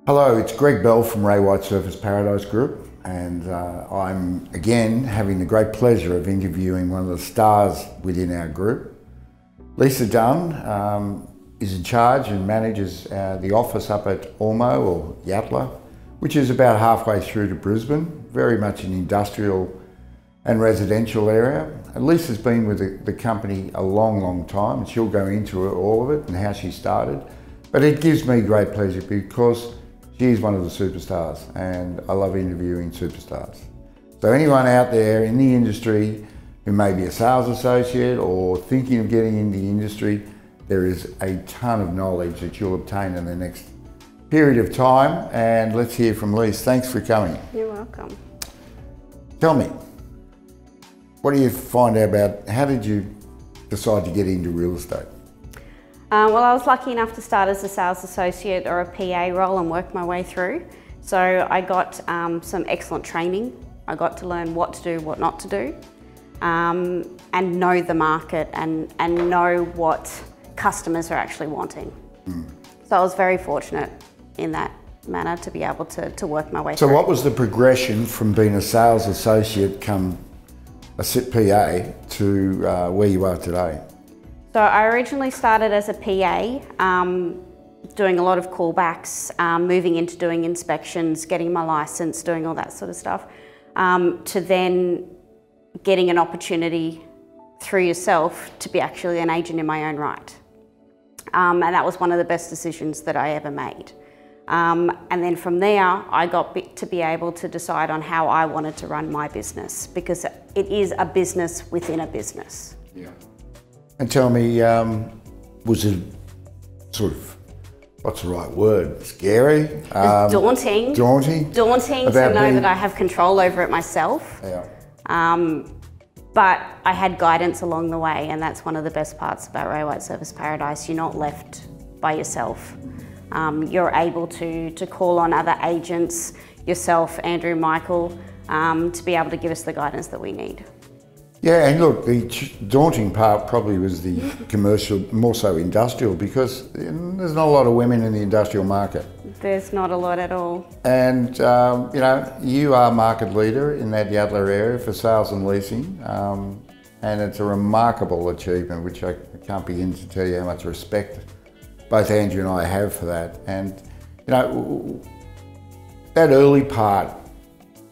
Hello, it's Greg Bell from Ray White Surfers Paradise Group, and I'm again having the great pleasure of interviewing one of the stars within our group. Lisa Dunne is in charge and manages the office up at Ormo or Yatala, which is about halfway through to Brisbane, very much an industrial and residential area. And Lisa's been with the company a long time, and she'll go into all of it and how she started. But it gives me great pleasure because she is one of the superstars, and I love interviewing superstars. So anyone out there in the industry who may be a sales associate or thinking of getting in the industry, there is a ton of knowledge that you'll obtain in the next period of time. And let's hear from Lisa. Thanks for coming. You're welcome. Tell me, what do you find out about, how did you decide to get into real estate? Well, I was lucky enough to start as a sales associate or a PA role and work my way through. So I got some excellent training. I got to learn what to do, what not to do, and know the market and know what customers are actually wanting. So I was very fortunate in that manner to be able to work my way through. So what was the progression from being a sales associate come a SIP PA to where you are today? So I originally started as a PA, doing a lot of callbacks, moving into doing inspections, getting my license, doing all that sort of stuff, to then getting an opportunity through yourself to be actually an agent in my own right. And that was one of the best decisions that I ever made. And then from there, I got to be able to decide on how I wanted to run my business, because it is a business within a business. Yeah. And tell me, was it sort of, what's the right word, scary? Daunting. Daunting? Daunting to know that I have control over it myself. Yeah. But I had guidance along the way, and that's one of the best parts about Ray White Surfers Paradise. You're not left by yourself. You're able to call on other agents, yourself, Andrew, Michael, to be able to give us the guidance that we need. Yeah, and look, the daunting part probably was the commercial, more so industrial, because there's not a lot of women in the industrial market. There's not a lot at all. And, you know, you are market leader in that Yatala area for sales and leasing, and it's a remarkable achievement, which I can't begin to tell you how much respect both Andrew and I have for that. And, you know, that early part,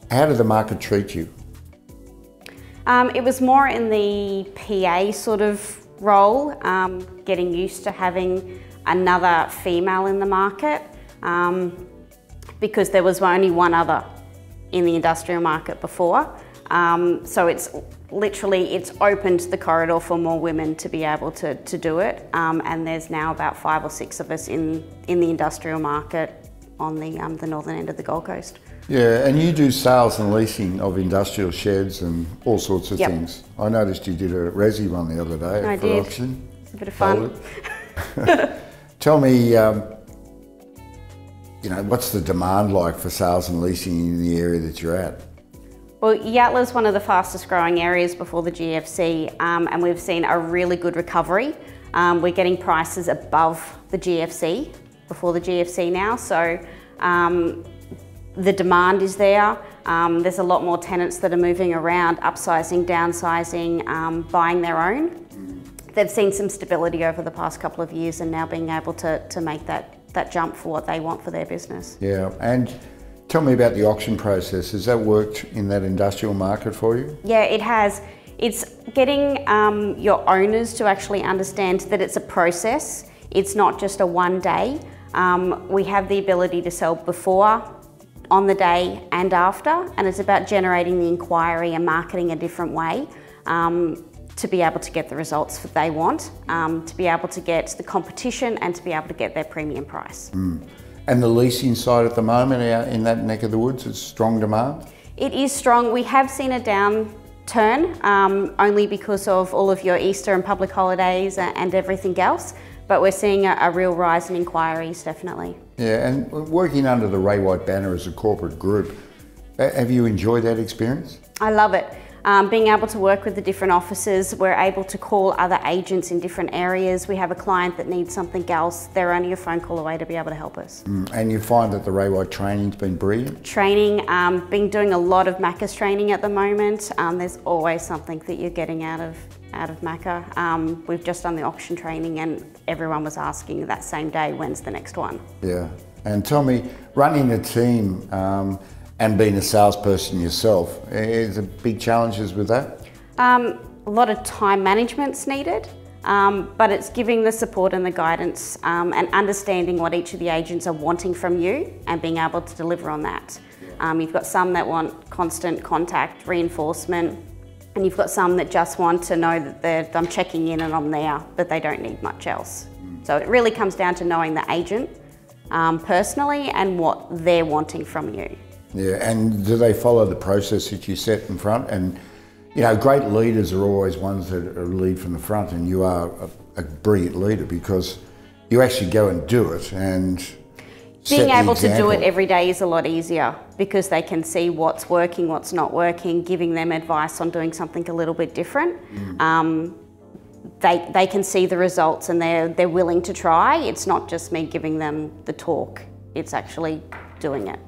how did the market treat you? It was more in the PA sort of role, getting used to having another female in the market, because there was only one other in the industrial market before. So it's opened the corridor for more women to be able to do it. And there's now about 5 or 6 of us in the industrial market on the northern end of the Gold Coast. Yeah, and you do sales and leasing of industrial sheds and all sorts of things. I noticed you did a resi one the other day for auction. It's a bit of fun. Tell me, you know, what's the demand like for sales and leasing in the area that you're at? Well, Yatala is one of the fastest growing areas before the GFC, and we've seen a really good recovery. We're getting prices above the GFC, before the GFC now, so the demand is there. There's a lot more tenants that are moving around, upsizing, downsizing, buying their own. They've seen some stability over the past couple of years and now being able to make that jump for what they want for their business. Yeah, and tell me about the auction process. Has that worked in that industrial market for you? Yeah, it has. It's getting your owners to actually understand that it's a process. It's not just a one day. We have the ability to sell before, on the day and after, and it's about generating the inquiry and marketing a different way to be able to get the results that they want, to be able to get the competition and to be able to get their premium price. And the leasing side at the moment out in that neck of the woods, it's strong demand? It is strong. We have seen a downturn only because of all of your Easter and public holidays and everything else, but we're seeing a real rise in inquiries, definitely. Yeah, and working under the Ray White banner as a corporate group, have you enjoyed that experience? I love it. Being able to work with the different offices, we're able to call other agents in different areas. We have a client that needs something else, they're only a phone call away to be able to help us. And you find that the Ray White training's been brilliant? Training, been doing a lot of Macca's training at the moment. There's always something that you're getting out of Macca. We've just done the auction training and everyone was asking that same day, when's the next one? Yeah, and tell me, running a team and being a salesperson yourself, is there big challenges with that? A lot of time management's needed, but it's giving the support and the guidance and understanding what each of the agents are wanting from you and being able to deliver on that. You've got some that want constant contact, reinforcement, and you've got some that just want to know that I'm checking in and I'm there, but they don't need much else. So it really comes down to knowing the agent personally and what they're wanting from you. Yeah, and do they follow the process that you set in front? And you know, great leaders are always ones that lead from the front, and you are a brilliant leader because you actually go and do it and being able to do it every day is a lot easier because they can see what's working, what's not working, giving them advice on doing something a little bit different. They can see the results and they're willing to try. It's not just me giving them the talk, it's actually doing it.